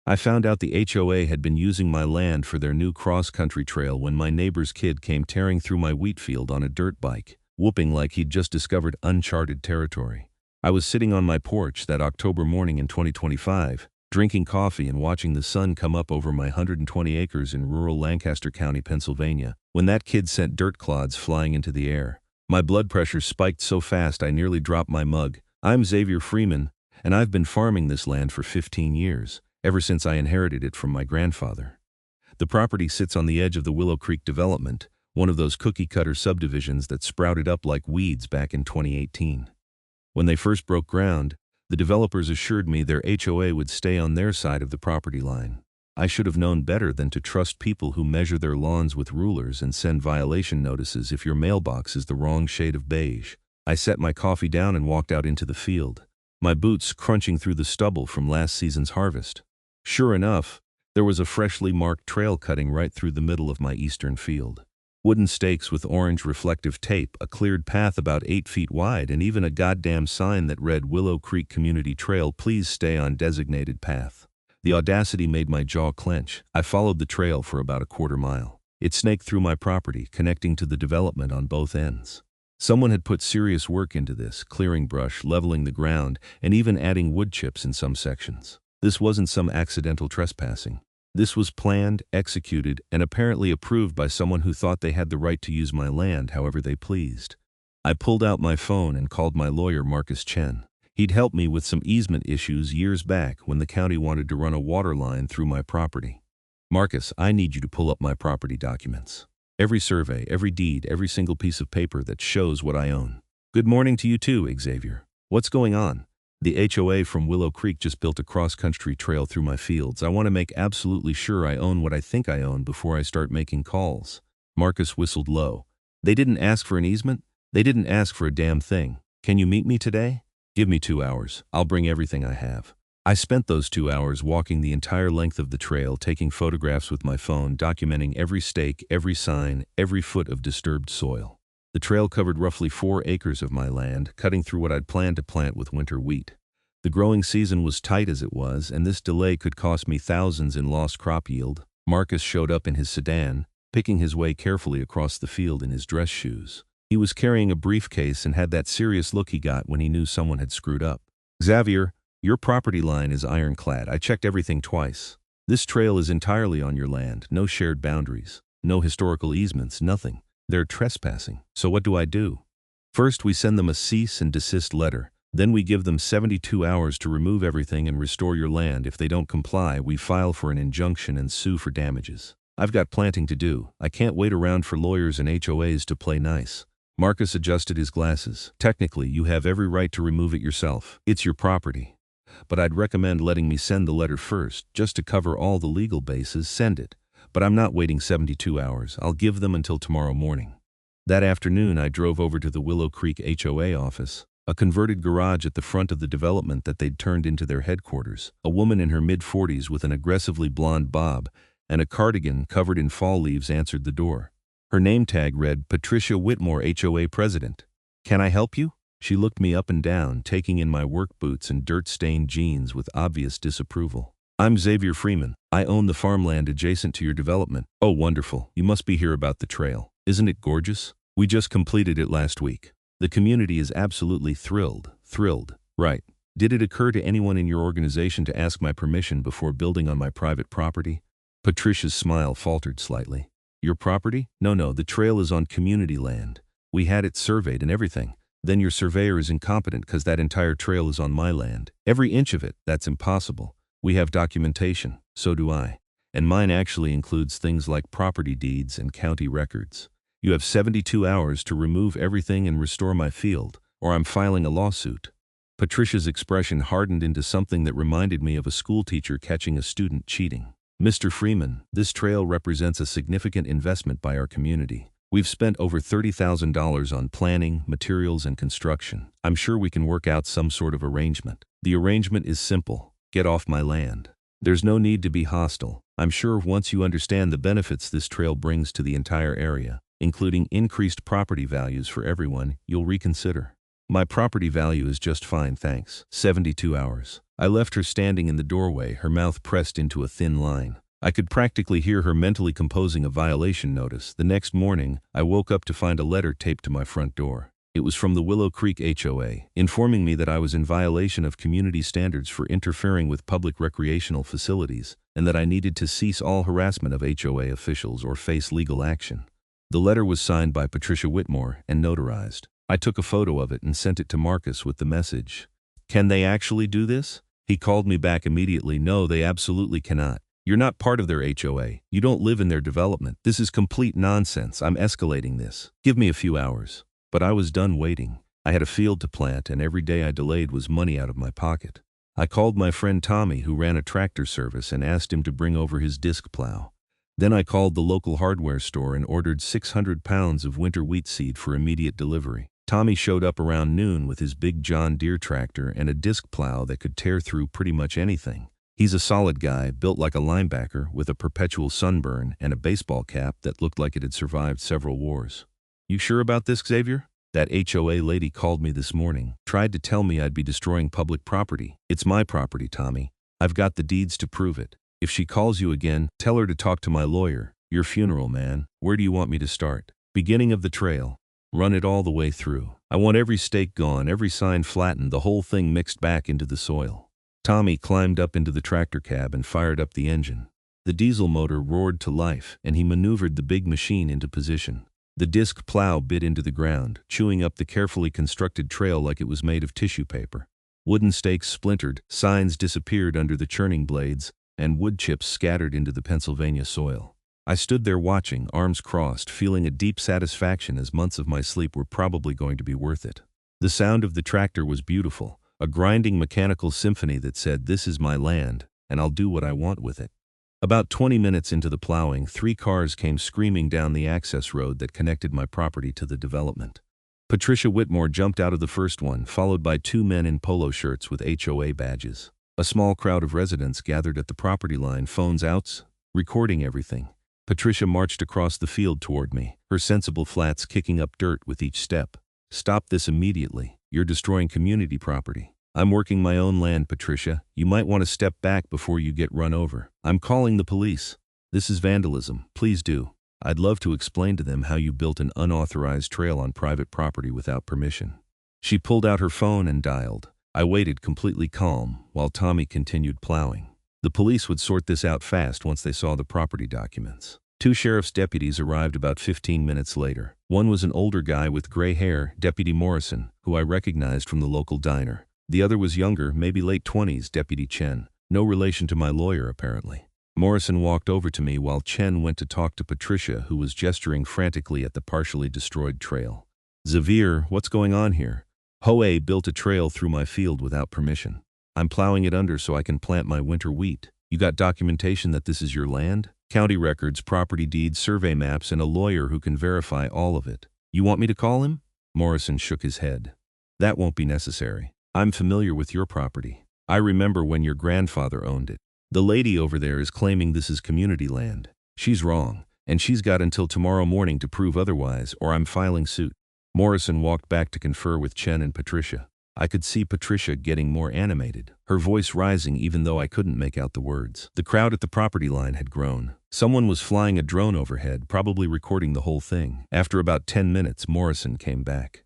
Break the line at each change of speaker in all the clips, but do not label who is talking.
I found out the HOA had been using my land for their new cross-country trail when my neighbor's kid came tearing through my wheat field on a dirt bike, whooping like he'd just discovered uncharted territory. I was sitting on my porch that October morning in 2025, drinking coffee and watching the sun come up over my 120 acres in rural Lancaster County, Pennsylvania, when that kid sent dirt clods flying into the air. My blood pressure spiked so fast I nearly dropped my mug. I'm Xavier Freeman, and I've been farming this land for 15 years. Ever since I inherited it from my grandfather. The property sits on the edge of the Willow Creek development, one of those cookie-cutter subdivisions that sprouted up like weeds back in 2018. When they first broke ground, the developers assured me their HOA would stay on their side of the property line. I should have known better than to trust people who measure their lawns with rulers and send violation notices if your mailbox is the wrong shade of beige. I set my coffee down and walked out into the field, my boots crunching through the stubble from last season's harvest. Sure enough, there was a freshly marked trail cutting right through the middle of my eastern field. Wooden stakes with orange reflective tape, a cleared path about 8 feet wide, and even a goddamn sign that read Willow Creek Community Trail, please stay on designated path. The audacity made my jaw clench. I followed the trail for about a quarter mile. It snaked through my property, connecting to the development on both ends. Someone had put serious work into this, clearing brush, leveling the ground, and even adding wood chips in some sections. This wasn't some accidental trespassing. This was planned, executed, and apparently approved by someone who thought they had the right to use my land however they pleased. I pulled out my phone and called my lawyer, Marcus Chen. He'd helped me with some easement issues years back when the county wanted to run a water line through my property. Marcus, I need you to pull up my property documents. Every survey, every deed, every single piece of paper that shows what I own. Good morning to you too, Xavier. What's going on? The HOA from Willow Creek just built a cross-country trail through my fields. I want to make absolutely sure I own what I think I own before I start making calls. Marcus whistled low. They didn't ask for an easement? They didn't ask for a damn thing. Can you meet me today? Give me 2 hours. I'll bring everything I have. I spent those 2 hours walking the entire length of the trail, taking photographs with my phone, documenting every stake, every sign, every foot of disturbed soil. The trail covered roughly 4 acres of my land, cutting through what I'd planned to plant with winter wheat. The growing season was tight as it was, and this delay could cost me thousands in lost crop yield. Marcus showed up in his sedan, picking his way carefully across the field in his dress shoes. He was carrying a briefcase and had that serious look he got when he knew someone had screwed up. Xavier, your property line is ironclad. I checked everything twice. This trail is entirely on your land, no shared boundaries, no historical easements, nothing. They're trespassing. So what do I do? First, we send them a cease and desist letter. Then we give them 72 hours to remove everything and restore your land. If they don't comply, we file for an injunction and sue for damages. I've got planting to do. I can't wait around for lawyers and HOAs to play nice. Marcus adjusted his glasses. Technically, you have every right to remove it yourself. It's your property. But I'd recommend letting me send the letter first, just to cover all the legal bases. Send it. But I'm not waiting 72 hours. I'll give them until tomorrow morning. That afternoon, I drove over to the Willow Creek HOA office, a converted garage at the front of the development that they'd turned into their headquarters. A woman in her mid-40s with an aggressively blonde bob and a cardigan covered in fall leaves answered the door. Her name tag read, Patricia Whitmore, HOA President. Can I help you? She looked me up and down, taking in my work boots and dirt-stained jeans with obvious disapproval. I'm Xavier Freeman. I own the farmland adjacent to your development. Oh, wonderful. You must be here about the trail. Isn't it gorgeous? We just completed it last week. The community is absolutely thrilled. Thrilled. Right. Did it occur to anyone in your organization to ask my permission before building on my private property? Patricia's smile faltered slightly. Your property? No, the trail is on community land. We had it surveyed and everything. Then your surveyor is incompetent because that entire trail is on my land. Every inch of it. That's impossible. We have documentation. So do I. And mine actually includes things like property deeds and county records. You have 72 hours to remove everything and restore my field, or I'm filing a lawsuit. Patricia's expression hardened into something that reminded me of a schoolteacher catching a student cheating. Mr. Freeman, this trail represents a significant investment by our community. We've spent over $30,000 on planning, materials, and construction. I'm sure we can work out some sort of arrangement. The arrangement is simple. Get off my land. There's no need to be hostile. I'm sure once you understand the benefits this trail brings to the entire area, including increased property values for everyone, you'll reconsider. My property value is just fine, thanks. 72 hours. I left her standing in the doorway, her mouth pressed into a thin line. I could practically hear her mentally composing a violation notice. The next morning, I woke up to find a letter taped to my front door. It was from the Willow Creek HOA, informing me that I was in violation of community standards for interfering with public recreational facilities, and that I needed to cease all harassment of HOA officials or face legal action. The letter was signed by Patricia Whitmore and notarized. I took a photo of it and sent it to Marcus with the message, "Can they actually do this?" He called me back immediately. "No, they absolutely cannot. You're not part of their HOA. You don't live in their development. This is complete nonsense. I'm escalating this. Give me a few hours." But I was done waiting. I had a field to plant, and every day I delayed was money out of my pocket. I called my friend Tommy, who ran a tractor service, and asked him to bring over his disc plow. Then I called the local hardware store and ordered 600 pounds of winter wheat seed for immediate delivery. Tommy showed up around noon with his big John Deere tractor and a disc plow that could tear through pretty much anything. He's a solid guy, built like a linebacker with a perpetual sunburn and a baseball cap that looked like it had survived several wars. "You sure about this, Xavier? That HOA lady called me this morning, tried to tell me I'd be destroying public property." "It's my property, Tommy. I've got the deeds to prove it. If she calls you again, tell her to talk to my lawyer. Your funeral, man. Where do you want me to start?" "Beginning of the trail. Run it all the way through. I want every stake gone, every sign flattened, the whole thing mixed back into the soil." Tommy climbed up into the tractor cab and fired up the engine. The diesel motor roared to life, and he maneuvered the big machine into position. The disc plow bit into the ground, chewing up the carefully constructed trail like it was made of tissue paper. Wooden stakes splintered, signs disappeared under the churning blades, and wood chips scattered into the Pennsylvania soil. I stood there watching, arms crossed, feeling a deep satisfaction as months of my sleep were probably going to be worth it. The sound of the tractor was beautiful, a grinding mechanical symphony that said, "This is my land, and I'll do what I want with it." About 20 minutes into the plowing, 3 cars came screaming down the access road that connected my property to the development. Patricia Whitmore jumped out of the first one, followed by 2 men in polo shirts with HOA badges. A small crowd of residents gathered at the property line, phones out, recording everything. Patricia marched across the field toward me, her sensible flats kicking up dirt with each step. "Stop this immediately. You're destroying community property." "I'm working my own land, Patricia. You might want to step back before you get run over." "I'm calling the police." "This is vandalism. Please do." "I'd love to explain to them how you built an unauthorized trail on private property without permission." She pulled out her phone and dialed. I waited completely calm while Tommy continued plowing. The police would sort this out fast once they saw the property documents. 2 sheriff's deputies arrived about 15 minutes later. One was an older guy with gray hair, Deputy Morrison, who I recognized from the local diner. The other was younger, maybe late 20s, Deputy Chen, no relation to my lawyer apparently. Morrison walked over to me while Chen went to talk to Patricia, who was gesturing frantically at the partially destroyed trail. "Xavier, what's going on here? HOA built a trail through my field without permission. I'm plowing it under so I can plant my winter wheat. You got documentation that this is your land? County records, property deeds, survey maps, and a lawyer who can verify all of it. You want me to call him?" Morrison shook his head. "That won't be necessary. I'm familiar with your property. I remember when your grandfather owned it. The lady over there is claiming this is community land. She's wrong, and she's got until tomorrow morning to prove otherwise, or I'm filing suit." Morrison walked back to confer with Chen and Patricia. I could see Patricia getting more animated, her voice rising even though I couldn't make out the words. The crowd at the property line had grown. Someone was flying a drone overhead, probably recording the whole thing. After about 10 minutes, Morrison came back.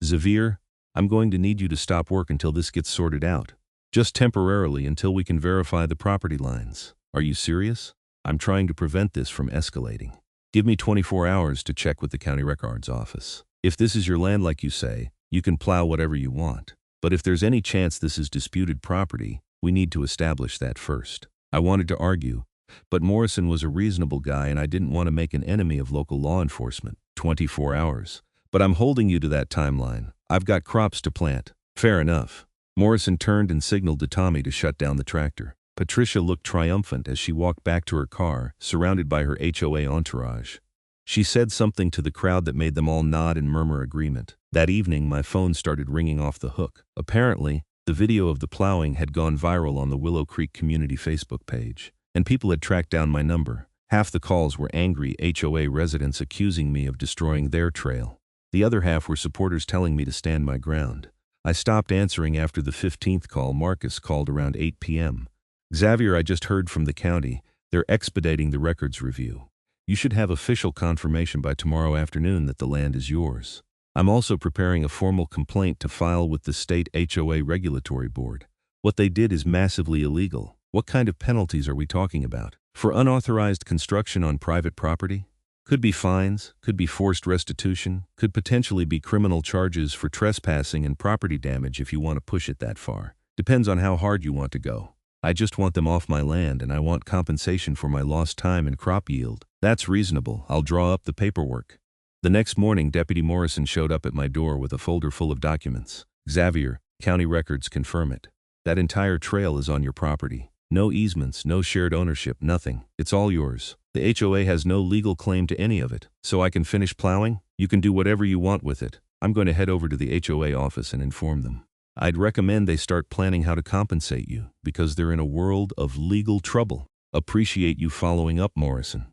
"Xavier, I'm going to need you to stop work until this gets sorted out. Just temporarily until we can verify the property lines." "Are you serious? I'm trying to prevent this from escalating. Give me 24 hours to check with the county records office. If this is your land like you say, you can plow whatever you want. But if there's any chance this is disputed property, we need to establish that first." I wanted to argue, but Morrison was a reasonable guy and I didn't want to make an enemy of local law enforcement. 24 hours. "But I'm holding you to that timeline. I've got crops to plant." "Fair enough." Morrison turned and signaled to Tommy to shut down the tractor. Patricia looked triumphant as she walked back to her car, surrounded by her HOA entourage. She said something to the crowd that made them all nod and murmur agreement. That evening, my phone started ringing off the hook. Apparently, the video of the plowing had gone viral on the Willow Creek community Facebook page, and people had tracked down my number. Half the calls were angry HOA residents accusing me of destroying their trail. The other half were supporters telling me to stand my ground. I stopped answering after the 15th call. Marcus called around 8 p.m. Xavier, I just heard from the county. They're expediting the records review. You should have official confirmation by tomorrow afternoon that the land is yours. I'm also preparing a formal complaint to file with the state HOA regulatory board. What they did is massively illegal. What kind of penalties are we talking about? For unauthorized construction on private property? Could be fines, could be forced restitution, could potentially be criminal charges for trespassing and property damage if you want to push it that far. Depends on how hard you want to go. I just want them off my land and I want compensation for my lost time and crop yield. That's reasonable. I'll draw up the paperwork. The next morning, Deputy Morrison showed up at my door with a folder full of documents. Xavier, county records confirm it. That entire trail is on your property. No easements, no shared ownership, nothing. It's all yours. The HOA has no legal claim to any of it. So I can finish plowing? You can do whatever you want with it. I'm going to head over to the HOA office and inform them. I'd recommend they start planning how to compensate you, because they're in a world of legal trouble. Appreciate you following up, Morrison.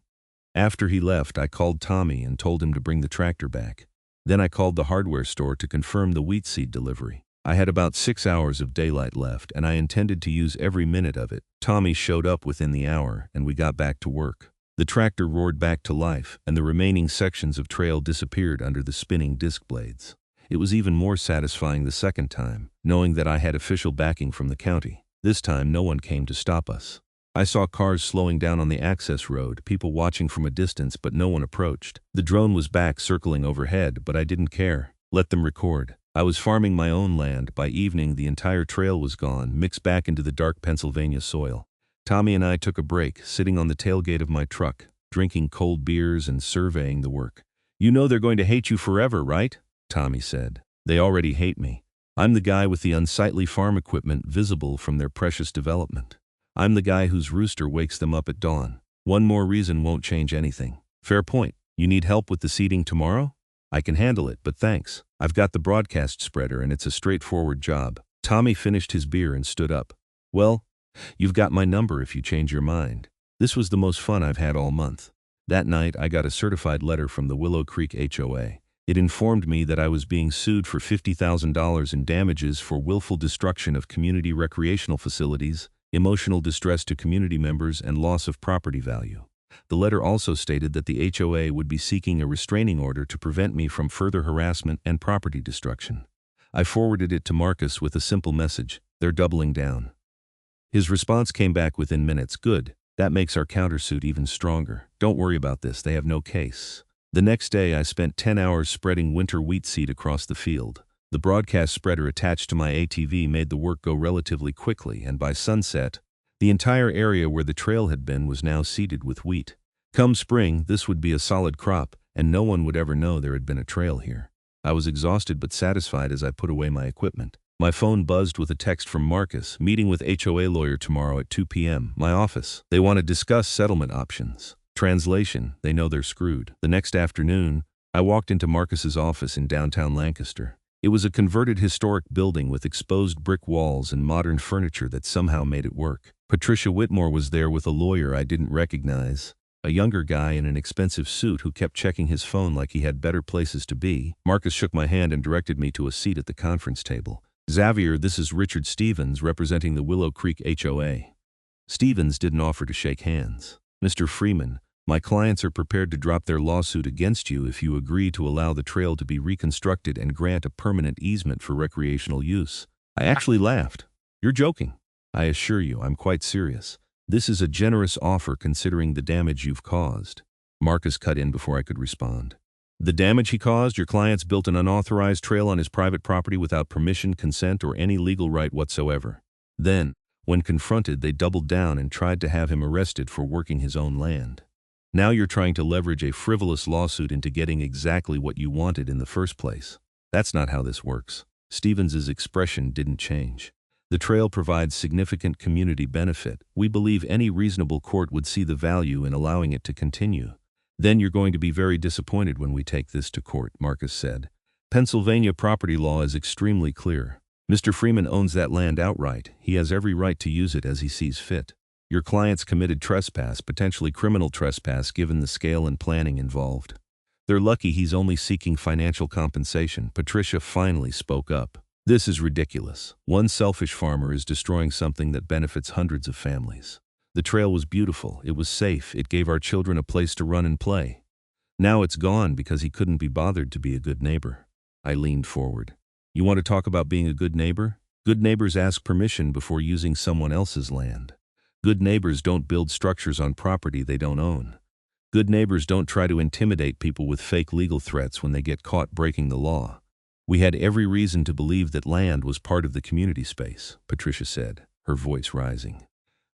After he left, I called Tommy and told him to bring the tractor back. Then I called the hardware store to confirm the wheat seed delivery. I had about 6 hours of daylight left, and I intended to use every minute of it. Tommy showed up within the hour, and we got back to work. The tractor roared back to life, and the remaining sections of trail disappeared under the spinning disc blades. It was even more satisfying the second time, knowing that I had official backing from the county. This time, no one came to stop us. I saw cars slowing down on the access road, people watching from a distance, but no one approached. The drone was back circling overhead, but I didn't care. Let them record. I was farming my own land. By evening, the entire trail was gone, mixed back into the dark Pennsylvania soil. Tommy and I took a break, sitting on the tailgate of my truck, drinking cold beers and surveying the work. You know they're going to hate you forever, right? Tommy said. They already hate me. I'm the guy with the unsightly farm equipment visible from their precious development. I'm the guy whose rooster wakes them up at dawn. One more reason won't change anything. Fair point. You need help with the seeding tomorrow? I can handle it, but thanks. I've got the broadcast spreader and it's a straightforward job. Tommy finished his beer and stood up. Well, you've got my number if you change your mind. This was the most fun I've had all month. That night, I got a certified letter from the Willow Creek HOA. It informed me that I was being sued for $50,000 in damages for willful destruction of community recreational facilities, emotional distress to community members, and loss of property value. The letter also stated that the HOA would be seeking a restraining order to prevent me from further harassment and property destruction. I forwarded it to Marcus with a simple message: they're doubling down. His response came back within minutes. Good. That makes our countersuit even stronger. Don't worry about this. They have no case. The next day, I spent 10 hours spreading winter wheat seed across the field. The broadcast spreader attached to my ATV made the work go relatively quickly, and by sunset, the entire area where the trail had been was now seeded with wheat. Come spring, this would be a solid crop, and no one would ever know there had been a trail here. I was exhausted but satisfied as I put away my equipment. My phone buzzed with a text from Marcus: meeting with HOA lawyer tomorrow at 2 p.m. My office. They want to discuss settlement options. Translation: they know they're screwed. The next afternoon, I walked into Marcus's office in downtown Lancaster. It was a converted historic building with exposed brick walls and modern furniture that somehow made it work. Patricia Whitmore was there with a lawyer I didn't recognize, a younger guy in an expensive suit who kept checking his phone like he had better places to be. Marcus shook my hand and directed me to a seat at the conference table. Xavier, this is Richard Stevens representing the Willow Creek HOA. Stevens didn't offer to shake hands. Mr. Freeman, my clients are prepared to drop their lawsuit against you if you agree to allow the trail to be reconstructed and grant a permanent easement for recreational use. I actually laughed. You're joking. I assure you, I'm quite serious. This is a generous offer considering the damage you've caused. Marcus cut in before I could respond. The damage he caused? Your clients built an unauthorized trail on his private property without permission, consent, or any legal right whatsoever. Then, when confronted, they doubled down and tried to have him arrested for working his own land. Now you're trying to leverage a frivolous lawsuit into getting exactly what you wanted in the first place. That's not how this works. Stevens's expression didn't change. The trail provides significant community benefit. We believe any reasonable court would see the value in allowing it to continue. Then you're going to be very disappointed when we take this to court, Marcus said. Pennsylvania property law is extremely clear. Mr. Freeman owns that land outright. He has every right to use it as he sees fit. Your clients committed trespass, potentially criminal trespass given the scale and planning involved. They're lucky he's only seeking financial compensation. Patricia finally spoke up. This is ridiculous. One selfish farmer is destroying something that benefits hundreds of families. The trail was beautiful, it was safe, it gave our children a place to run and play. Now it's gone because he couldn't be bothered to be a good neighbor. I leaned forward. You want to talk about being a good neighbor? Good neighbors ask permission before using someone else's land. Good neighbors don't build structures on property they don't own. Good neighbors don't try to intimidate people with fake legal threats when they get caught breaking the law. We had every reason to believe that land was part of the community space, Patricia said, her voice rising.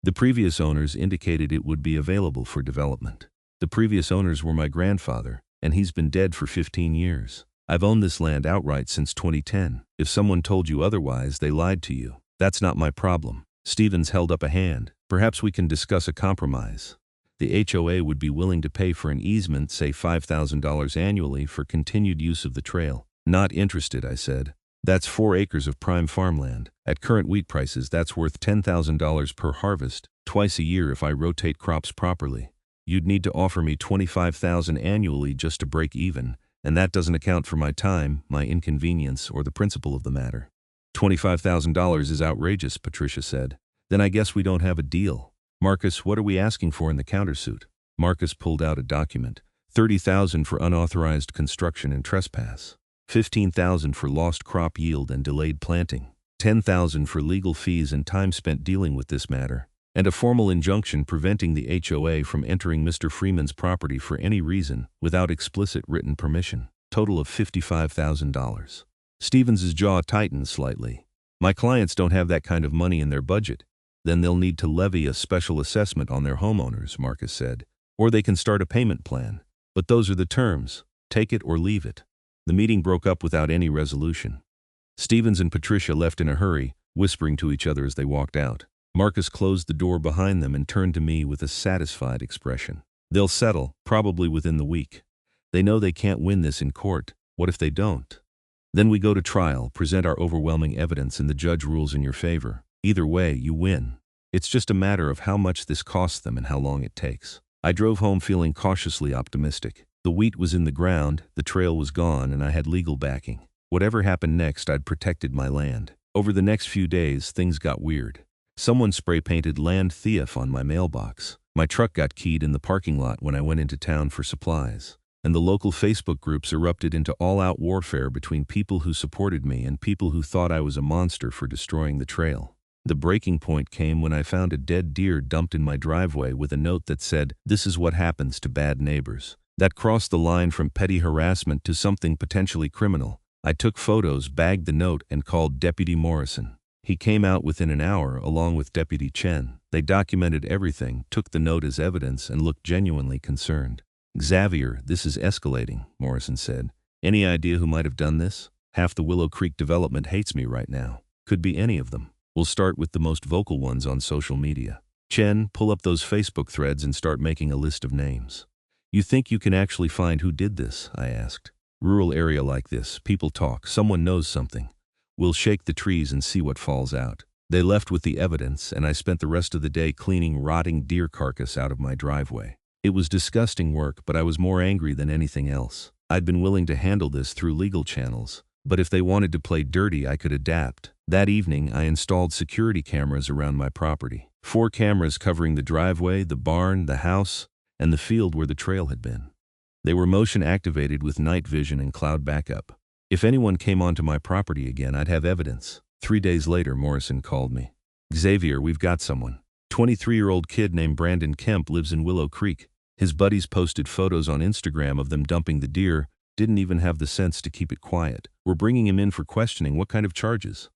The previous owners indicated it would be available for development. The previous owners were my grandfather, and he's been dead for 15 years. I've owned this land outright since 2010. If someone told you otherwise, they lied to you. That's not my problem. Stevens held up a hand. Perhaps we can discuss a compromise. The HOA would be willing to pay for an easement, say $5,000 annually, for continued use of the trail. Not interested, I said. That's 4 acres of prime farmland. At current wheat prices, that's worth $10,000 per harvest, twice a year if I rotate crops properly. You'd need to offer me $25,000 annually just to break even, and that doesn't account for my time, my inconvenience, or the principle of the matter. $25,000 is outrageous, Patricia said. Then I guess we don't have a deal. Marcus, what are we asking for in the countersuit? Marcus pulled out a document. $30,000 for unauthorized construction and trespass. $15,000 for lost crop yield and delayed planting. $10,000 for legal fees and time spent dealing with this matter. And a formal injunction preventing the HOA from entering Mr. Freeman's property for any reason without explicit written permission. Total of $55,000. Stevens's jaw tightened slightly. My clients don't have that kind of money in their budget. Then they'll need to levy a special assessment on their homeowners, Marcus said. Or they can start a payment plan. But those are the terms. Take it or leave it. The meeting broke up without any resolution. Stevens and Patricia left in a hurry, whispering to each other as they walked out. Marcus closed the door behind them and turned to me with a satisfied expression. They'll settle, probably within the week. They know they can't win this in court. What if they don't? Then we go to trial, present our overwhelming evidence, and the judge rules in your favor. Either way, you win. It's just a matter of how much this costs them and how long it takes. I drove home feeling cautiously optimistic. The wheat was in the ground, the trail was gone, and I had legal backing. Whatever happened next, I'd protected my land. Over the next few days, things got weird. Someone spray-painted "Land Thief" on my mailbox. My truck got keyed in the parking lot when I went into town for supplies. And the local Facebook groups erupted into all-out warfare between people who supported me and people who thought I was a monster for destroying the trail. The breaking point came when I found a dead deer dumped in my driveway with a note that said, "This is what happens to bad neighbors." That crossed the line from petty harassment to something potentially criminal. I took photos, bagged the note, and called Deputy Morrison. He came out within an hour, along with Deputy Chen. They documented everything, took the note as evidence, and looked genuinely concerned. "Xavier, this is escalating," Morrison said. "Any idea who might have done this? Half the Willow Creek development hates me right now. Could be any of them. We'll start with the most vocal ones on social media. Chen, pull up those Facebook threads and start making a list of names." "You think you can actually find who did this?" I asked. "Rural area like this, people talk, someone knows something. We'll shake the trees and see what falls out." They left with the evidence, and I spent the rest of the day cleaning rotting deer carcass out of my driveway. It was disgusting work, but I was more angry than anything else. I'd been willing to handle this through legal channels, but if they wanted to play dirty, I could adapt. That evening, I installed security cameras around my property. 4 cameras covering the driveway, the barn, the house, and the field where the trail had been. They were motion activated with night vision and cloud backup. If anyone came onto my property again, I'd have evidence. 3 days later, Morrison called me. "Xavier, we've got someone. 23-year-old kid named Brandon Kemp lives in Willow Creek. His buddies posted photos on Instagram of them dumping the deer, didn't even have the sense to keep it quiet. We're bringing him in for questioning. What kind of charges?"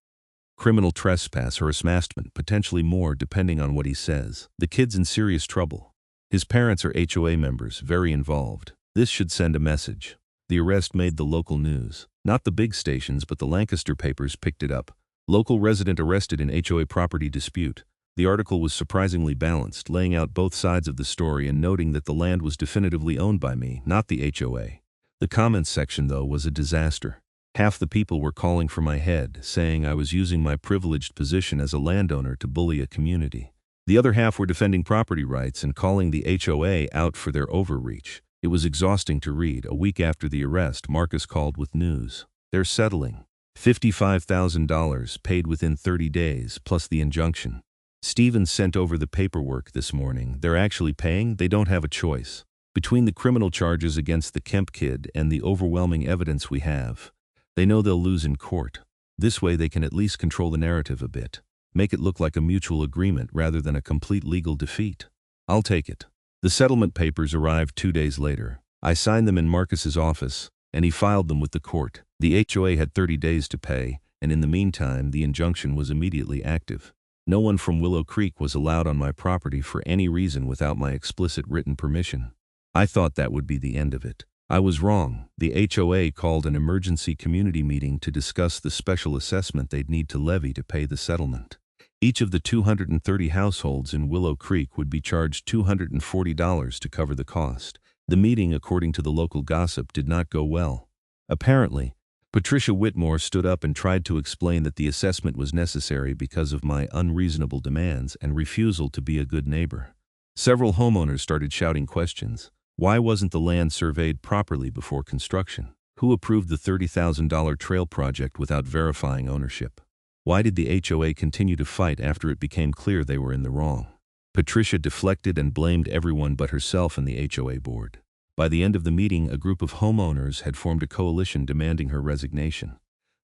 "Criminal trespass or harassment, potentially more depending on what he says. The kid's in serious trouble. His parents are HOA members, very involved. This should send a message." The arrest made the local news. Not the big stations, but the Lancaster papers picked it up. "Local resident arrested in HOA property dispute." The article was surprisingly balanced, laying out both sides of the story and noting that the land was definitively owned by me, not the HOA. The comments section, though, was a disaster. Half the people were calling for my head, saying I was using my privileged position as a landowner to bully a community. The other half were defending property rights and calling the HOA out for their overreach. It was exhausting to read. A week after the arrest, Marcus called with news. They're settling. $55,000 paid within 30 days, plus the injunction. Stevens sent over the paperwork this morning. They're actually paying. They don't have a choice. Between the criminal charges against the Kemp kid and the overwhelming evidence we have, they know they'll lose in court. This way they can at least control the narrative a bit. Make it look like a mutual agreement rather than a complete legal defeat. I'll take it. The settlement papers arrived 2 days later. I signed them in Marcus's office, and he filed them with the court. The HOA had 30 days to pay, and in the meantime, the injunction was immediately active. No one from Willow Creek was allowed on my property for any reason without my explicit written permission. I thought that would be the end of it. I was wrong. The HOA called an emergency community meeting to discuss the special assessment they'd need to levy to pay the settlement. Each of the 230 households in Willow Creek would be charged $240 to cover the cost. The meeting, according to the local gossip, did not go well. Apparently, Patricia Whitmore stood up and tried to explain that the assessment was necessary because of my unreasonable demands and refusal to be a good neighbor. Several homeowners started shouting questions. Why wasn't the land surveyed properly before construction? Who approved the $30,000 trail project without verifying ownership? Why did the HOA continue to fight after it became clear they were in the wrong? Patricia deflected and blamed everyone but herself and the HOA board. By the end of the meeting, a group of homeowners had formed a coalition demanding her resignation.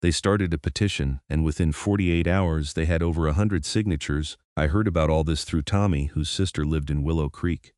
They started a petition, and within 48 hours they had over 100 signatures. I heard about all this through Tommy, whose sister lived in Willow Creek.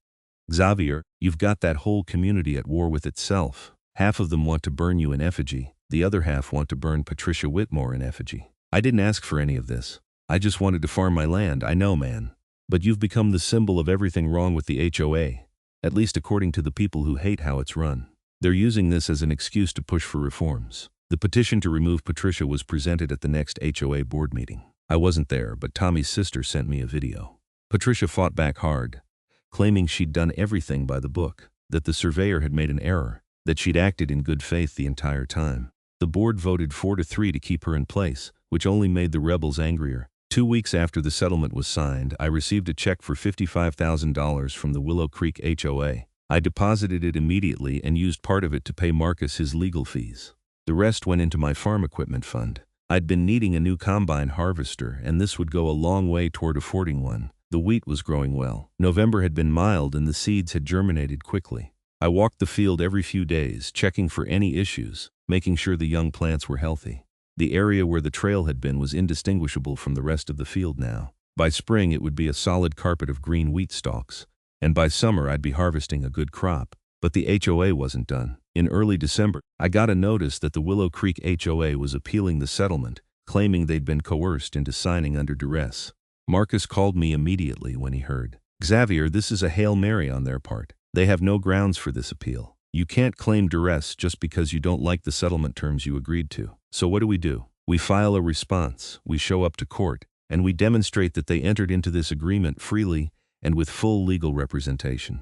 Xavier, you've got that whole community at war with itself. Half of them want to burn you in effigy. The other half want to burn Patricia Whitmore in effigy. I didn't ask for any of this. I just wanted to farm my land, I know, man. But you've become the symbol of everything wrong with the HOA, at least according to the people who hate how it's run. They're using this as an excuse to push for reforms. The petition to remove Patricia was presented at the next HOA board meeting. I wasn't there, but Tommy's sister sent me a video. Patricia fought back hard, claiming she'd done everything by the book, that the surveyor had made an error, that she'd acted in good faith the entire time. The board voted 4-3 to keep her in place, which only made the rebels angrier. 2 weeks after the settlement was signed, I received a check for $55,000 from the Willow Creek HOA. I deposited it immediately and used part of it to pay Marcus his legal fees. The rest went into my farm equipment fund. I'd been needing a new combine harvester, and this would go a long way toward affording one. The wheat was growing well. November had been mild and the seeds had germinated quickly. I walked the field every few days, checking for any issues, making sure the young plants were healthy. The area where the trail had been was indistinguishable from the rest of the field now. By spring it would be a solid carpet of green wheat stalks, and by summer I'd be harvesting a good crop. But the HOA wasn't done. In early December, I got a notice that the Willow Creek HOA was appealing the settlement, claiming they'd been coerced into signing under duress. Marcus called me immediately when he heard. Xavier, this is a Hail Mary on their part. They have no grounds for this appeal. You can't claim duress just because you don't like the settlement terms you agreed to. So what do? We file a response, we show up to court, and we demonstrate that they entered into this agreement freely and with full legal representation.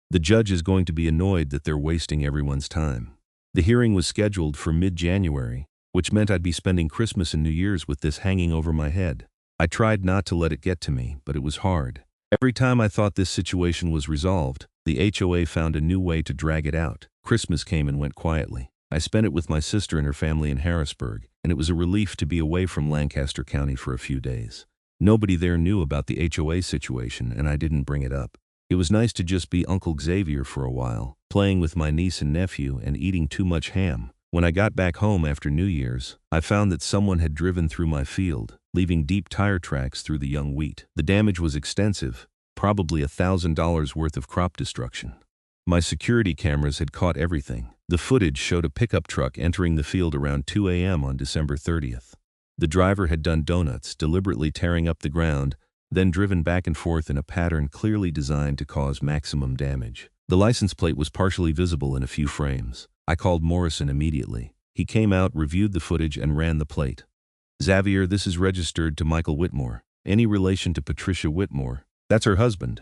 The judge is going to be annoyed that they're wasting everyone's time. The hearing was scheduled for mid-January, which meant I'd be spending Christmas and New Year's with this hanging over my head. I tried not to let it get to me, but it was hard. Every time I thought this situation was resolved, the HOA found a new way to drag it out. Christmas came and went quietly. I spent it with my sister and her family in Harrisburg, and it was a relief to be away from Lancaster County for a few days. Nobody there knew about the HOA situation, and I didn't bring it up. It was nice to just be Uncle Xavier for a while, playing with my niece and nephew and eating too much ham. When I got back home after New Year's, I found that someone had driven through my field, leaving deep tire tracks through the young wheat. The damage was extensive, probably $1,000 worth of crop destruction. My security cameras had caught everything. The footage showed a pickup truck entering the field around 2 a.m. on December 30th. The driver had done donuts, deliberately tearing up the ground, then driven back and forth in a pattern clearly designed to cause maximum damage. The license plate was partially visible in a few frames. I called Morrison immediately. He came out, reviewed the footage, and ran the plate. Xavier, this is registered to Michael Whitmore. Any relation to Patricia Whitmore? That's her husband.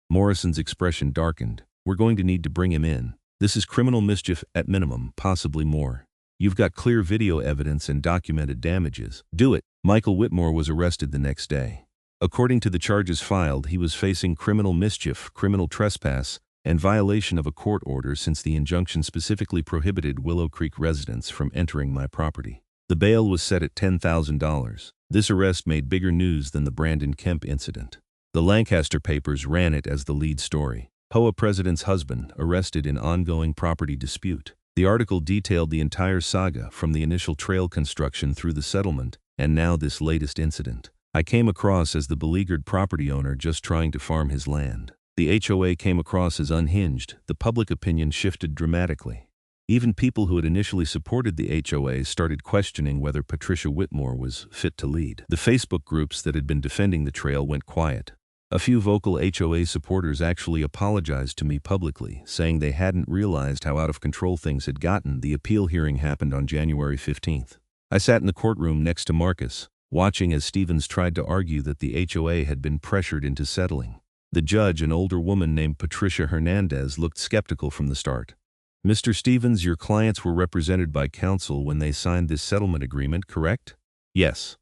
Morrison's expression darkened. We're going to need to bring him in. This is criminal mischief at minimum, possibly more. You've got clear video evidence and documented damages. Do it. Michael Whitmore was arrested the next day. According to the charges filed, he was facing criminal mischief, criminal trespass, and violation of a court order since the injunction specifically prohibited Willow Creek residents from entering my property. The bail was set at $10,000. This arrest made bigger news than the Brandon Kemp incident. The Lancaster papers ran it as the lead story. HOA president's husband arrested in ongoing property dispute. The article detailed the entire saga from the initial trail construction through the settlement, and now this latest incident. I came across as the beleaguered property owner just trying to farm his land. The HOA came across as unhinged. The public opinion shifted dramatically. Even people who had initially supported the HOA started questioning whether Patricia Whitmore was fit to lead. The Facebook groups that had been defending the trail went quiet. A few vocal HOA supporters actually apologized to me publicly, saying they hadn't realized how out of control things had gotten. The appeal hearing happened on January 15th. I sat in the courtroom next to Marcus, watching as Stevens tried to argue that the HOA had been pressured into settling. The judge, an older woman named Patricia Hernandez, looked skeptical from the start. "Mr. Stevens, your clients were represented by counsel when they signed this settlement agreement, correct?" "Yes,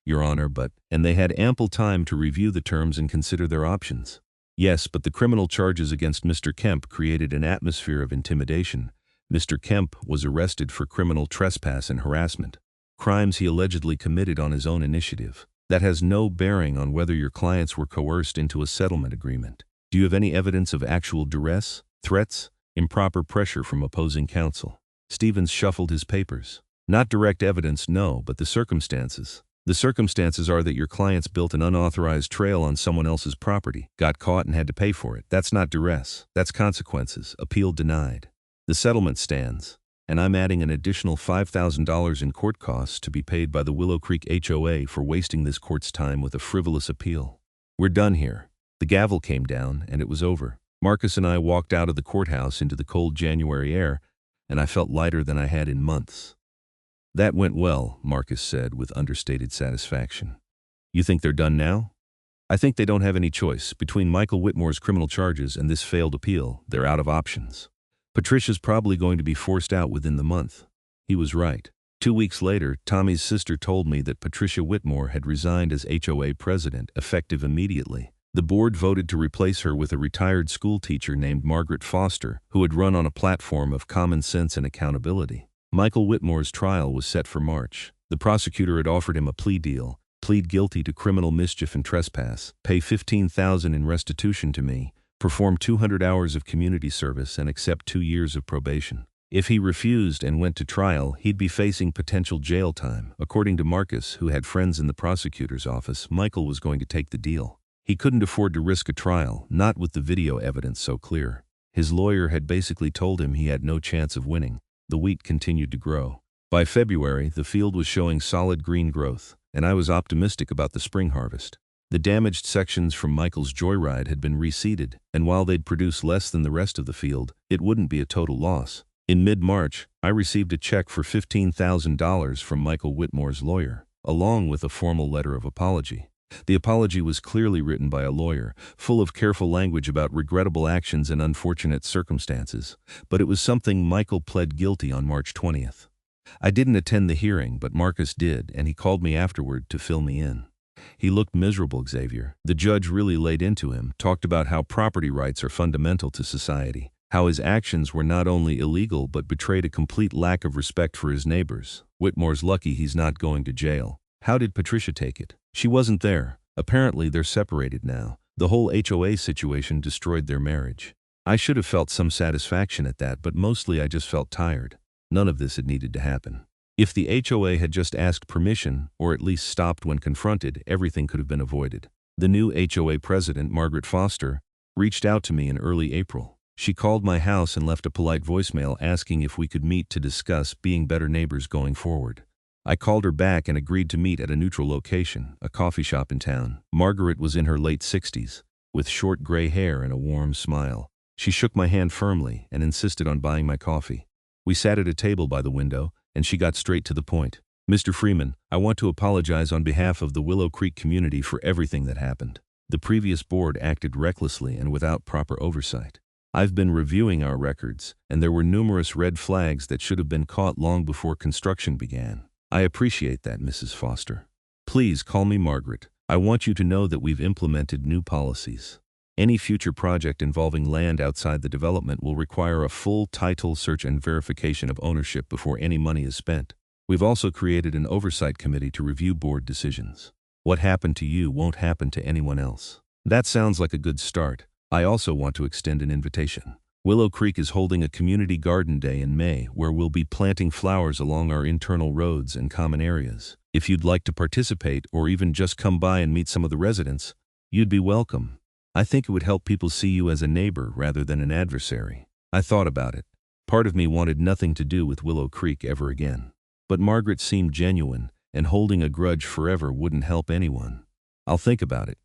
Your Honor, and they had ample time to review the terms and consider their options." "Yes, but the criminal charges against Mr. Kemp created an atmosphere of intimidation. Mr. Kemp was arrested for criminal trespass and harassment, crimes he allegedly committed on his own initiative. That has no bearing on whether your clients were coerced into a settlement agreement. Do you have any evidence of actual duress, threats, improper pressure from opposing counsel?" Stevens shuffled his papers. "Not direct evidence, no, but the circumstances. The circumstances are that your clients built an unauthorized trail on someone else's property, got caught and had to pay for it. That's not duress. That's consequences. Appeal denied. The settlement stands, and I'm adding an additional $5,000 in court costs to be paid by the Willow Creek HOA for wasting this court's time with a frivolous appeal. We're done here." The gavel came down, and it was over. Marcus and I walked out of the courthouse into the cold January air, and I felt lighter than I had in months. "That went well," Marcus said with understated satisfaction. "You think they're done now?" "I think they don't have any choice. Between Michael Whitmore's criminal charges and this failed appeal, they're out of options. Patricia's probably going to be forced out within the month." He was right. 2 weeks later, Tommy's sister told me that Patricia Whitmore had resigned as HOA president, effective immediately. The board voted to replace her with a retired school teacher named Margaret Foster, who had run on a platform of common sense and accountability. Michael Whitmore's trial was set for March. The prosecutor had offered him a plea deal: plead guilty to criminal mischief and trespass, pay $15,000 in restitution to me, perform 200 hours of community service, and accept 2 years of probation. If he refused and went to trial, he'd be facing potential jail time. According to Marcus, who had friends in the prosecutor's office, Michael was going to take the deal. He couldn't afford to risk a trial, not with the video evidence so clear. His lawyer had basically told him he had no chance of winning. The wheat continued to grow. By February, the field was showing solid green growth, and I was optimistic about the spring harvest. The damaged sections from Michael's joyride had been reseeded, and while they'd produce less than the rest of the field, it wouldn't be a total loss. In mid-March, I received a check for $15,000 from Michael Whitmore's lawyer, along with a formal letter of apology. The apology was clearly written by a lawyer, full of careful language about regrettable actions and unfortunate circumstances, but it was something Michael pled guilty on March 20th. I didn't attend the hearing, but Marcus did, and he called me afterward to fill me in. He looked miserable, Xavier. The judge really laid into him, talked about how property rights are fundamental to society, how his actions were not only illegal but betrayed a complete lack of respect for his neighbors. Whitmore's lucky he's not going to jail. How did Patricia take it? She wasn't there. Apparently they're separated now. The whole HOA situation destroyed their marriage. I should have felt some satisfaction at that, but mostly I just felt tired. None of this had needed to happen. If the HOA had just asked permission, or at least stopped when confronted, everything could have been avoided. The new HOA president, Margaret Foster, reached out to me in early April. She called my house and left a polite voicemail asking if we could meet to discuss being better neighbors going forward. I called her back and agreed to meet at a neutral location, a coffee shop in town. Margaret was in her late 60s, with short gray hair and a warm smile. She shook my hand firmly and insisted on buying my coffee. We sat at a table by the window, and she got straight to the point. "Mr. Freeman, I want to apologize on behalf of the Willow Creek community for everything that happened. The previous board acted recklessly and without proper oversight. I've been reviewing our records, and there were numerous red flags that should have been caught long before construction began. I appreciate that, Mrs. Foster. Please call me Margaret. I want you to know that we've implemented new policies. Any future project involving land outside the development will require a full title search and verification of ownership before any money is spent. We've also created an oversight committee to review board decisions. What happened to you won't happen to anyone else. That sounds like a good start. I also want to extend an invitation. Willow Creek is holding a community garden day in May where we'll be planting flowers along our internal roads and common areas. If you'd like to participate or even just come by and meet some of the residents, you'd be welcome. I think it would help people see you as a neighbor rather than an adversary. I thought about it. Part of me wanted nothing to do with Willow Creek ever again. But Margaret seemed genuine, and holding a grudge forever wouldn't help anyone. I'll think about it.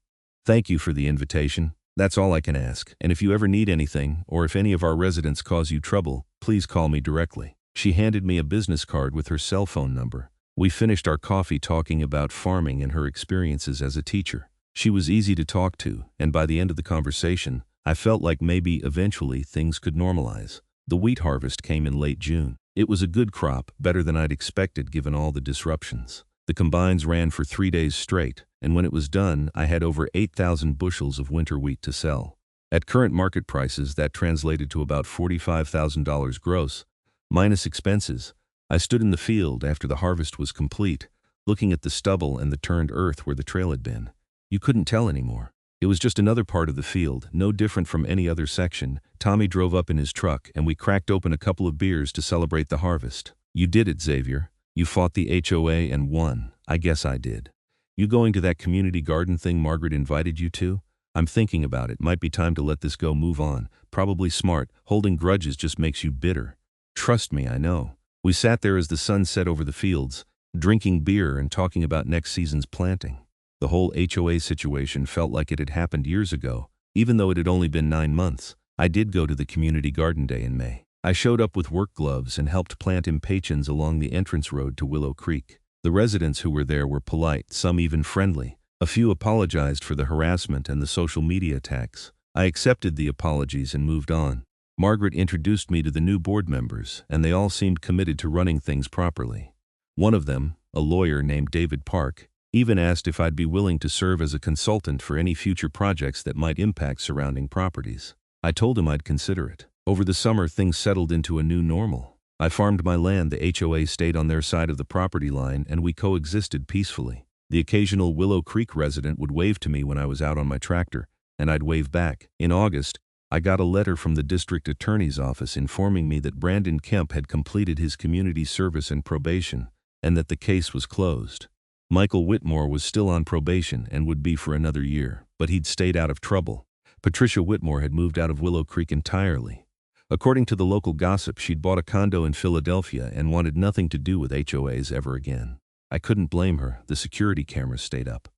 Thank you for the invitation. That's all I can ask. And if you ever need anything, or if any of our residents cause you trouble, please call me directly. She handed me a business card with her cell phone number. We finished our coffee talking about farming and her experiences as a teacher. She was easy to talk to, and by the end of the conversation, I felt like maybe eventually things could normalize. The wheat harvest came in late June. It was a good crop, better than I'd expected given all the disruptions. The combines ran for 3 days straight, and when it was done, I had over 8,000 bushels of winter wheat to sell. At current market prices, that translated to about $45,000 gross, minus expenses. I stood in the field after the harvest was complete, looking at the stubble and the turned earth where the trail had been. You couldn't tell anymore. It was just another part of the field, no different from any other section. Tommy drove up in his truck, and we cracked open a couple of beers to celebrate the harvest. You did it, Xavier. You fought the HOA and won. I guess I did. You going to that community garden thing Margaret invited you to? I'm thinking about it. Might be time to let this go, move on. Probably smart. Holding grudges just makes you bitter. Trust me, I know. We sat there as the sun set over the fields, drinking beer and talking about next season's planting. The whole HOA situation felt like it had happened years ago, even though it had only been 9 months. I did go to the community garden day in May. I showed up with work gloves and helped plant impatiens along the entrance road to Willow Creek. The residents who were there were polite, some even friendly. A few apologized for the harassment and the social media attacks. I accepted the apologies and moved on. Margaret introduced me to the new board members, and they all seemed committed to running things properly. One of them, a lawyer named David Park, even asked if I'd be willing to serve as a consultant for any future projects that might impact surrounding properties. I told him I'd consider it. Over the summer, things settled into a new normal. I farmed my land, the HOA stayed on their side of the property line, and we coexisted peacefully. The occasional Willow Creek resident would wave to me when I was out on my tractor, and I'd wave back. In August, I got a letter from the district attorney's office informing me that Brandon Kemp had completed his community service and probation, and that the case was closed. Michael Whitmore was still on probation and would be for another year, but he'd stayed out of trouble. Patricia Whitmore had moved out of Willow Creek entirely. According to the local gossip, she'd bought a condo in Philadelphia and wanted nothing to do with HOAs ever again. I couldn't blame her. The security cameras stayed up.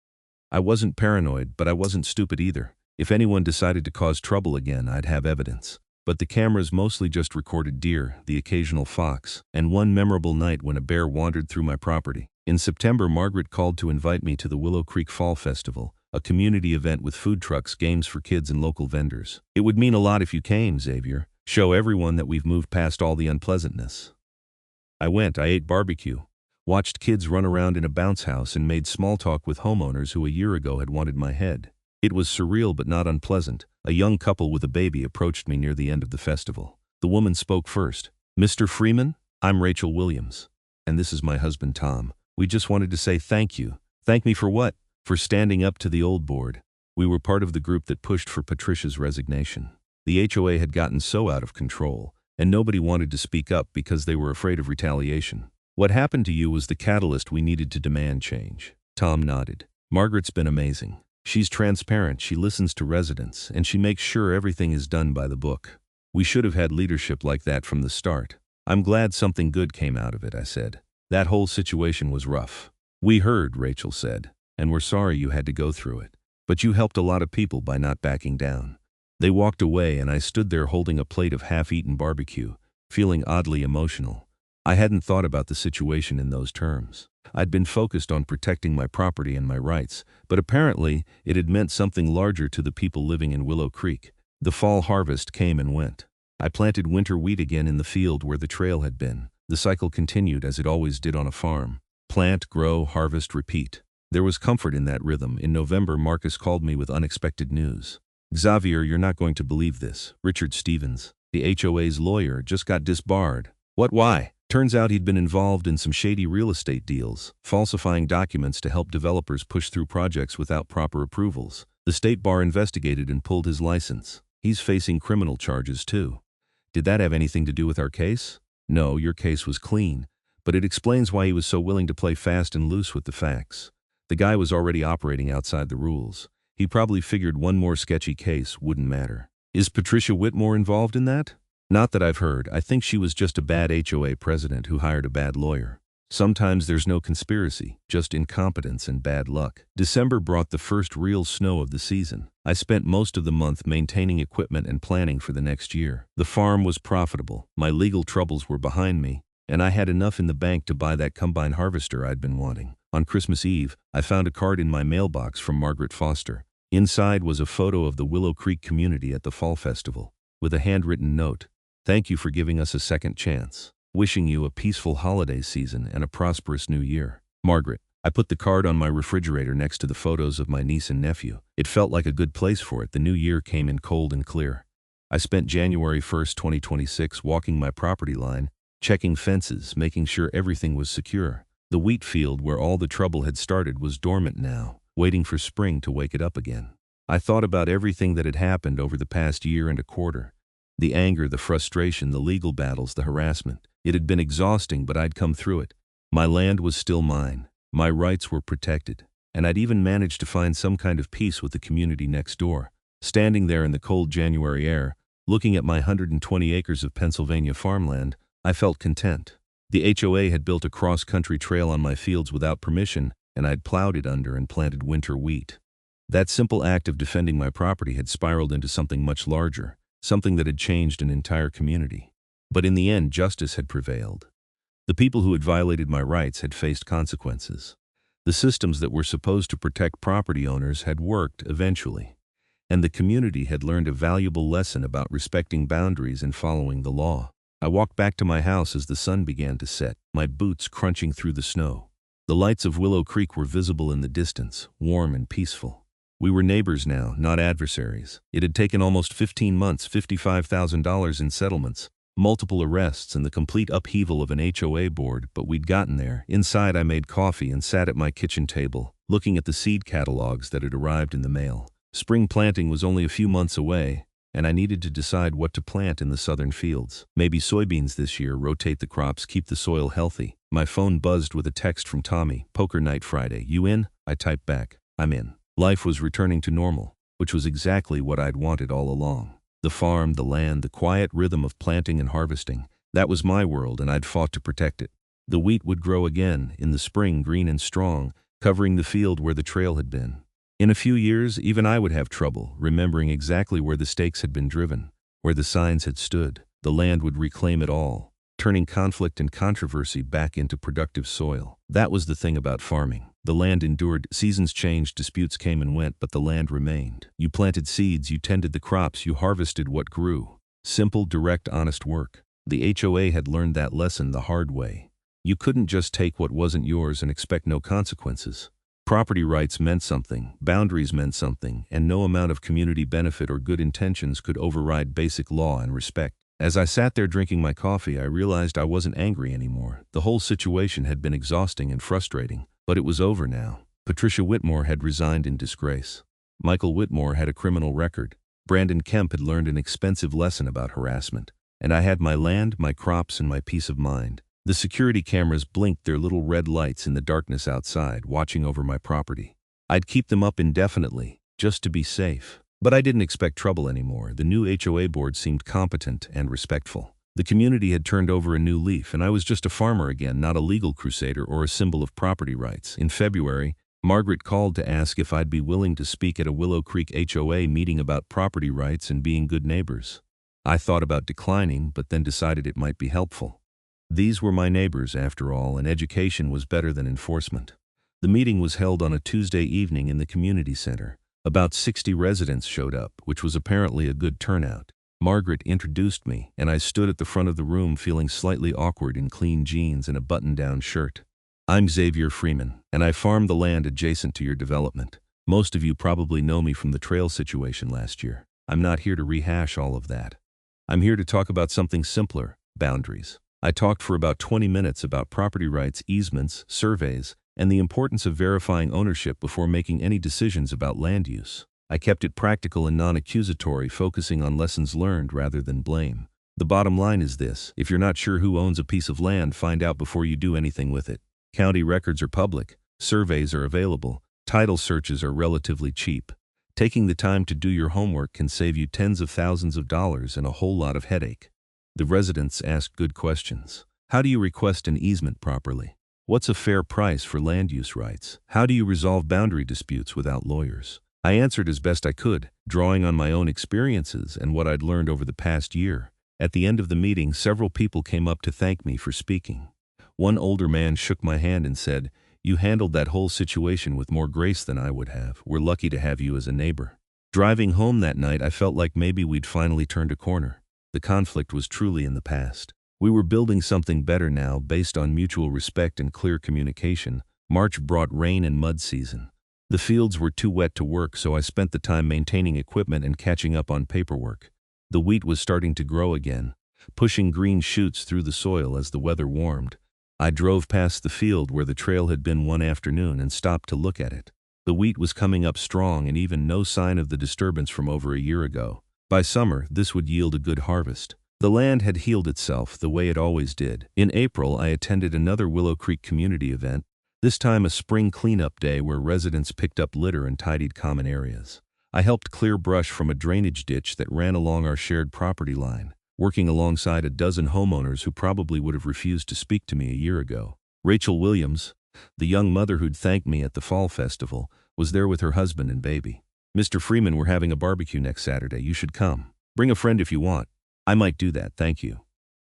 I wasn't paranoid, but I wasn't stupid either. If anyone decided to cause trouble again, I'd have evidence. But the cameras mostly just recorded deer, the occasional fox, and one memorable night when a bear wandered through my property. In September, Margaret called to invite me to the Willow Creek Fall Festival, a community event with food trucks, games for kids, and local vendors. It would mean a lot if you came, Xavier. Show everyone that we've moved past all the unpleasantness. I went. I ate barbecue, watched kids run around in a bounce house, and made small talk with homeowners who a year ago had wanted my head. It was surreal but not unpleasant. A young couple with a baby approached me near the end of the festival. The woman spoke first. "Mr. Freeman, I'm Rachel Williams, and this is my husband Tom. We just wanted to say thank you." "Thank me for what?" "For standing up to the old board. We were part of the group that pushed for Patricia's resignation. The HOA had gotten so out of control, and nobody wanted to speak up because they were afraid of retaliation. What happened to you was the catalyst we needed to demand change." Tom nodded. "Margaret's been amazing. She's transparent, she listens to residents, and she makes sure everything is done by the book. We should have had leadership like that from the start. I'm glad something good came out of it," I said. "That whole situation was rough." "We heard," Rachel said, "and we're sorry you had to go through it. But you helped a lot of people by not backing down." They walked away, and I stood there holding a plate of half-eaten barbecue, feeling oddly emotional. I hadn't thought about the situation in those terms. I'd been focused on protecting my property and my rights, but apparently it had meant something larger to the people living in Willow Creek. The fall harvest came and went. I planted winter wheat again in the field where the trail had been. The cycle continued as it always did on a farm. Plant, grow, harvest, repeat. There was comfort in that rhythm. In November, Marcus called me with unexpected news. Xavier, you're not going to believe this. Richard Stevens, the HOA's lawyer, just got disbarred. What? Why? Turns out he'd been involved in some shady real estate deals, falsifying documents to help developers push through projects without proper approvals. The state bar investigated and pulled his license. He's facing criminal charges too. Did that have anything to do with our case? No, your case was clean, but it explains why he was so willing to play fast and loose with the facts. The guy was already operating outside the rules. He probably figured one more sketchy case wouldn't matter. Is Patricia Whitmore involved in that? Not that I've heard. I think she was just a bad HOA president who hired a bad lawyer. Sometimes there's no conspiracy, just incompetence and bad luck. December brought the first real snow of the season. I spent most of the month maintaining equipment and planning for the next year. The farm was profitable, my legal troubles were behind me, and I had enough in the bank to buy that combine harvester I'd been wanting. On Christmas Eve, I found a card in my mailbox from Margaret Foster. Inside was a photo of the Willow Creek community at the Fall Festival, with a handwritten note. Thank you for giving us a second chance. Wishing you a peaceful holiday season and a prosperous new year. Margaret. I put the card on my refrigerator next to the photos of my niece and nephew. It felt like a good place for it. The new year came in cold and clear. I spent January 1st, 2026 walking my property line, checking fences, making sure everything was secure. The wheat field where all the trouble had started was dormant now, waiting for spring to wake it up again. I thought about everything that had happened over the past year and a quarter. The anger, the frustration, the legal battles, the harassment. It had been exhausting, but I'd come through it. My land was still mine. My rights were protected. And I'd even managed to find some kind of peace with the community next door. Standing there in the cold January air, looking at my 120 acres of Pennsylvania farmland, I felt content. The HOA had built a cross-country trail on my fields without permission, and I'd plowed it under and planted winter wheat. That simple act of defending my property had spiraled into something much larger. Something that had changed an entire community. But in the end, justice had prevailed. The people who had violated my rights had faced consequences. The systems that were supposed to protect property owners had worked eventually. And the community had learned a valuable lesson about respecting boundaries and following the law. I walked back to my house as the sun began to set, my boots crunching through the snow. The lights of Willow Creek were visible in the distance, warm and peaceful. We were neighbors now, not adversaries. It had taken almost 15 months, $55,000 in settlements, multiple arrests, and the complete upheaval of an HOA board, but we'd gotten there. Inside, I made coffee and sat at my kitchen table, looking at the seed catalogs that had arrived in the mail. Spring planting was only a few months away, and I needed to decide what to plant in the southern fields. Maybe soybeans this year, rotate the crops, keep the soil healthy. My phone buzzed with a text from Tommy. Poker night Friday. You in? I typed back. I'm in. Life was returning to normal, which was exactly what I'd wanted all along. The farm, the land, the quiet rhythm of planting and harvesting, that was my world, and I'd fought to protect it. The wheat would grow again, in the spring, green and strong, covering the field where the trail had been. In a few years, even I would have trouble remembering exactly where the stakes had been driven, where the signs had stood. The land would reclaim it all, turning conflict and controversy back into productive soil. That was the thing about farming. The land endured, seasons changed, disputes came and went, but the land remained. You planted seeds, you tended the crops, you harvested what grew. Simple, direct, honest work. The HOA had learned that lesson the hard way. You couldn't just take what wasn't yours and expect no consequences. Property rights meant something, boundaries meant something, and no amount of community benefit or good intentions could override basic law and respect. As I sat there drinking my coffee, I realized I wasn't angry anymore. The whole situation had been exhausting and frustrating. But it was over now. Patricia Whitmore had resigned in disgrace. Michael Whitmore had a criminal record. Brandon Kemp had learned an expensive lesson about harassment. And I had my land, my crops, and my peace of mind. The security cameras blinked their little red lights in the darkness outside, watching over my property. I'd keep them up indefinitely, just to be safe. But I didn't expect trouble anymore. The new HOA board seemed competent and respectful. The community had turned over a new leaf, and I was just a farmer again, not a legal crusader or a symbol of property rights. In February, Margaret called to ask if I'd be willing to speak at a Willow Creek HOA meeting about property rights and being good neighbors. I thought about declining, but then decided it might be helpful. These were my neighbors, after all, and education was better than enforcement. The meeting was held on a Tuesday evening in the community center. About 60 residents showed up, which was apparently a good turnout. Margaret introduced me, and I stood at the front of the room feeling slightly awkward in clean jeans and a button-down shirt. I'm Xavier Freeman, and I farm the land adjacent to your development. Most of you probably know me from the trail situation last year. I'm not here to rehash all of that. I'm here to talk about something simpler: boundaries. I talked for about 20 minutes about property rights, easements, surveys, and the importance of verifying ownership before making any decisions about land use. I kept it practical and non-accusatory, focusing on lessons learned rather than blame. The bottom line is this: if you're not sure who owns a piece of land, find out before you do anything with it. County records are public, surveys are available, title searches are relatively cheap. Taking the time to do your homework can save you tens of thousands of dollars and a whole lot of headache. The residents asked good questions. How do you request an easement properly? What's a fair price for land use rights? How do you resolve boundary disputes without lawyers? I answered as best I could, drawing on my own experiences and what I'd learned over the past year. At the end of the meeting, several people came up to thank me for speaking. One older man shook my hand and said, "You handled that whole situation with more grace than I would have. We're lucky to have you as a neighbor." Driving home that night, I felt like maybe we'd finally turned a corner. The conflict was truly in the past. We were building something better now, based on mutual respect and clear communication. March brought rain and mud season. The fields were too wet to work, so I spent the time maintaining equipment and catching up on paperwork. The wheat was starting to grow again, pushing green shoots through the soil as the weather warmed. I drove past the field where the trail had been one afternoon and stopped to look at it. The wheat was coming up strong and even no sign of the disturbance from over a year ago. By summer, this would yield a good harvest. The land had healed itself the way it always did. In April, I attended another Willow Creek community event, this time a spring cleanup day where residents picked up litter and tidied common areas. I helped clear brush from a drainage ditch that ran along our shared property line, working alongside a dozen homeowners who probably would have refused to speak to me a year ago. Rachel Williams, the young mother who'd thanked me at the fall festival, was there with her husband and baby. "Mr. Freeman, we're having a barbecue next Saturday. You should come. Bring a friend if you want." "I might do that, thank you."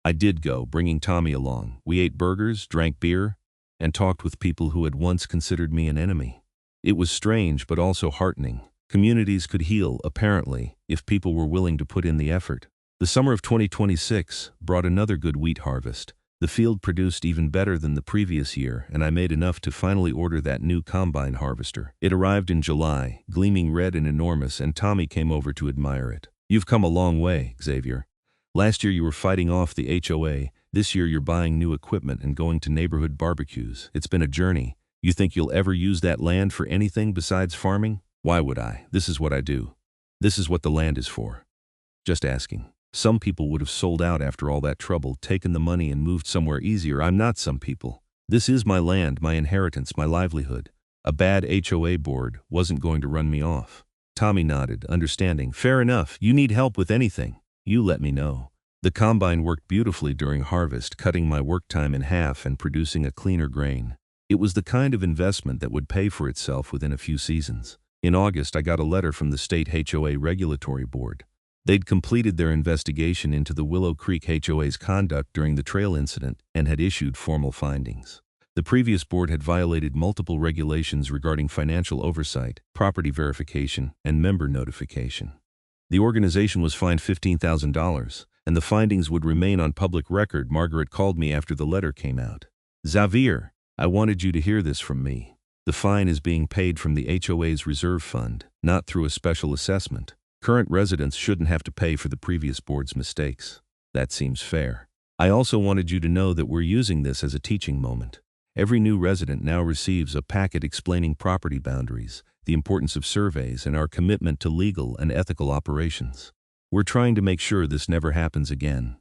I did go, bringing Tommy along. We ate burgers, drank beer, and talked with people who had once considered me an enemy. It was strange but also heartening. Communities could heal, apparently, if people were willing to put in the effort. The summer of 2026 brought another good wheat harvest. The field produced even better than the previous year, and I made enough to finally order that new combine harvester. It arrived in July, gleaming red and enormous, and Tommy came over to admire it. "You've come a long way, Xavier. Last year you were fighting off the HOA. This year you're buying new equipment and going to neighborhood barbecues. It's been a journey. You think you'll ever use that land for anything besides farming?" "Why would I? This is what I do. This is what the land is for." Just asking. Some people would have sold out after all that trouble, taken the money and moved somewhere easier. I'm not some people. This is my land, my inheritance, my livelihood. A bad HOA board wasn't going to run me off. Tommy nodded, understanding. "Fair enough. You need help with anything, you let me know." The combine worked beautifully during harvest, cutting my work time in half and producing a cleaner grain. It was the kind of investment that would pay for itself within a few seasons. In August, I got a letter from the state HOA regulatory board. They'd completed their investigation into the Willow Creek HOA's conduct during the trail incident and had issued formal findings. The previous board had violated multiple regulations regarding financial oversight, property verification, and member notification. The organization was fined $15,000, and the findings would remain on public record. Margaret called me after the letter came out. "Xavier, I wanted you to hear this from me. The fine is being paid from the HOA's reserve fund, not through a special assessment. Current residents shouldn't have to pay for the previous board's mistakes. That seems fair. I also wanted you to know that we're using this as a teaching moment. Every new resident now receives a packet explaining property boundaries, the importance of surveys, and our commitment to legal and ethical operations. We're trying to make sure this never happens again."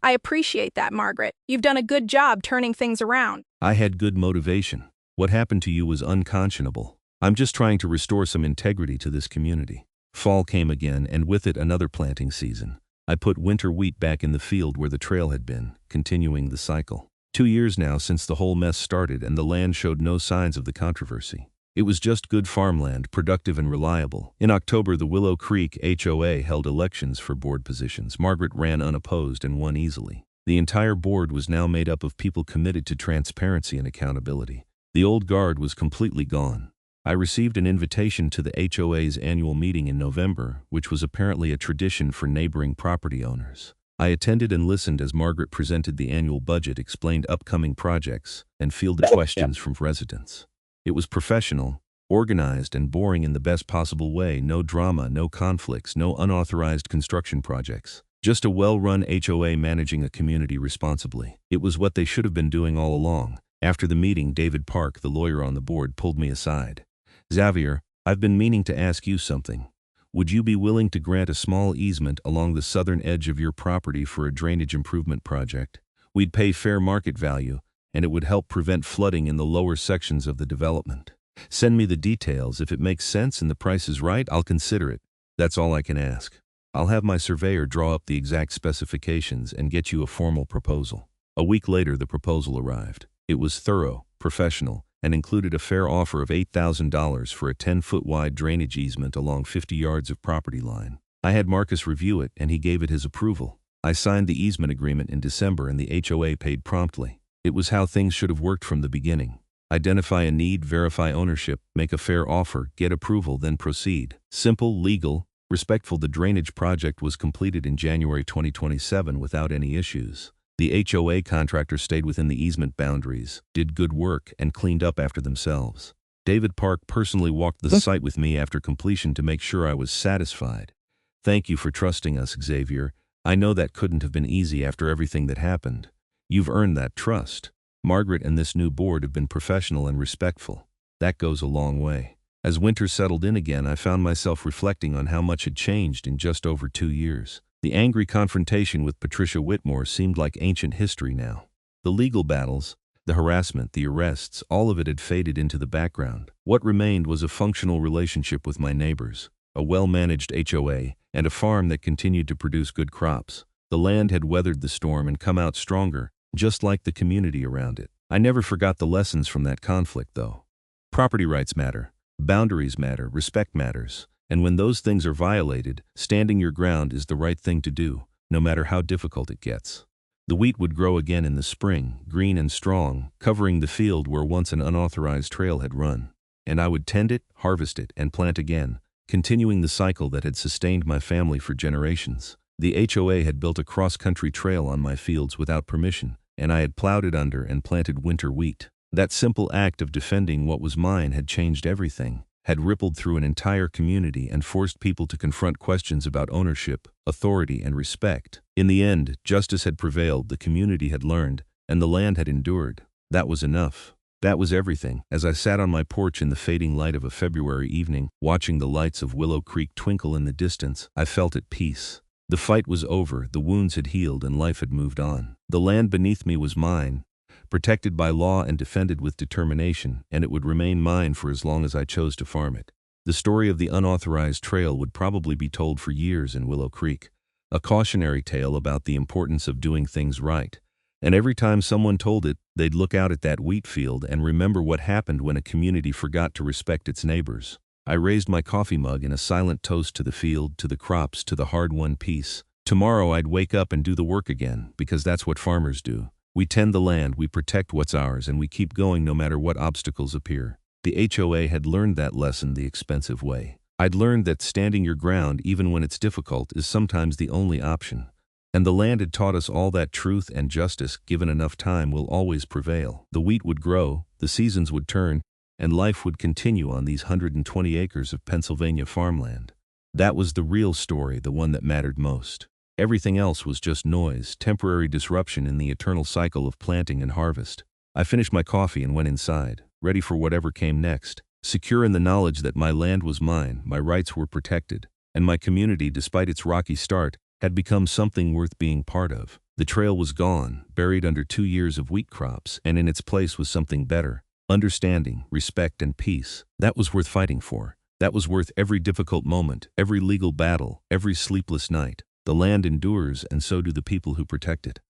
I appreciate that, Margaret. You've done a good job turning things around.
"I had good motivation. What happened to you was unconscionable. I'm just trying to restore some integrity to this community." Fall came again, and with it another planting season. I put winter wheat back in the field where the trail had been, continuing the cycle. 2 years now since the whole mess started, and the land showed no signs of the controversy. It was just good farmland, productive and reliable. In October, the Willow Creek HOA held elections for board positions. Margaret ran unopposed and won easily. The entire board was now made up of people committed to transparency and accountability. The old guard was completely gone. I received an invitation to the HOA's annual meeting in November, which was apparently a tradition for neighboring property owners. I attended and listened as Margaret presented the annual budget, explained upcoming projects, and fielded questions from residents. It was professional, Organized and boring in the best possible way, no drama, no conflicts, no unauthorized construction projects. Just a well-run HOA managing a community responsibly. It was what they should have been doing all along. After the meeting, David Park, the lawyer on the board, pulled me aside. "Xavier, I've been meaning to ask you something. Would you be willing to grant a small easement along the southern edge of your property for a drainage improvement project? We'd pay fair market value, and it would help prevent flooding in the lower sections of the development. Send me the details. If it makes sense and the price is right, I'll consider it. That's all I can ask. I'll have my surveyor draw up the exact specifications and get you a formal proposal." A week later, the proposal arrived. It was thorough, professional, and included a fair offer of $8,000 for a 10-foot wide drainage easement along 50 yards of property line. I had Marcus review it, and he gave it his approval. I signed the easement agreement in December, and the HOA paid promptly. It was how things should have worked from the beginning. Identify a need, verify ownership, make a fair offer, get approval, then proceed. Simple, legal, respectful. The drainage project was completed in January 2027 without any issues. The HOA contractor stayed within the easement boundaries, did good work, and cleaned up after themselves. David Park personally walked the site with me after completion to make sure I was satisfied. "Thank you for trusting us, Xavier. I know that couldn't have been easy after everything that happened. You've earned that trust. Margaret and this new board have been professional and respectful. That goes a long way." As winter settled in again, I found myself reflecting on how much had changed in just over 2 years. The angry confrontation with Patricia Whitmore seemed like ancient history now. The legal battles, the harassment, the arrests, all of it had faded into the background. What remained was a functional relationship with my neighbors, a well-managed HOA, and a farm that continued to produce good crops. The land had weathered the storm and come out stronger, just like the community around it. I never forgot the lessons from that conflict, though. Property rights matter. Boundaries matter, respect matters, and when those things are violated, standing your ground is the right thing to do, no matter how difficult it gets. The wheat would grow again in the spring, green and strong, covering the field where once an unauthorized trail had run. And I would tend it, harvest it, and plant again, continuing the cycle that had sustained my family for generations. The HOA had built a cross-country trail on my fields without permission, and I had plowed it under and planted winter wheat. That simple act of defending what was mine had changed everything, had rippled through an entire community and forced people to confront questions about ownership, authority, and respect. In the end, justice had prevailed, the community had learned, and the land had endured. That was enough. That was everything. As I sat on my porch in the fading light of a February evening, watching the lights of Willow Creek twinkle in the distance, I felt at peace. The fight was over, the wounds had healed, and life had moved on. The land beneath me was mine, protected by law and defended with determination, and it would remain mine for as long as I chose to farm it. The story of the unauthorized trail would probably be told for years in Willow Creek, a cautionary tale about the importance of doing things right. And every time someone told it, they'd look out at that wheat field and remember what happened when a community forgot to respect its neighbors. I raised my coffee mug in a silent toast to the field, to the crops, to the hard-won peace. Tomorrow I'd wake up and do the work again, because that's what farmers do. We tend the land, we protect what's ours, and we keep going no matter what obstacles appear. The HOA had learned that lesson the expensive way. I'd learned that standing your ground, even when it's difficult, is sometimes the only option. And the land had taught us all that truth and justice, given enough time, will always prevail. The wheat would grow, the seasons would turn, and life would continue on these 120 acres of Pennsylvania farmland. That was the real story, the one that mattered most. Everything else was just noise, temporary disruption in the eternal cycle of planting and harvest. I finished my coffee and went inside, ready for whatever came next, secure in the knowledge that my land was mine, my rights were protected, and my community, despite its rocky start, had become something worth being part of. The trail was gone, buried under 2 years of wheat crops, and in its place was something better. Understanding, respect, and peace. That was worth fighting for. That was worth every difficult moment, every legal battle, every sleepless night. The land endures, and so do the people who protect it.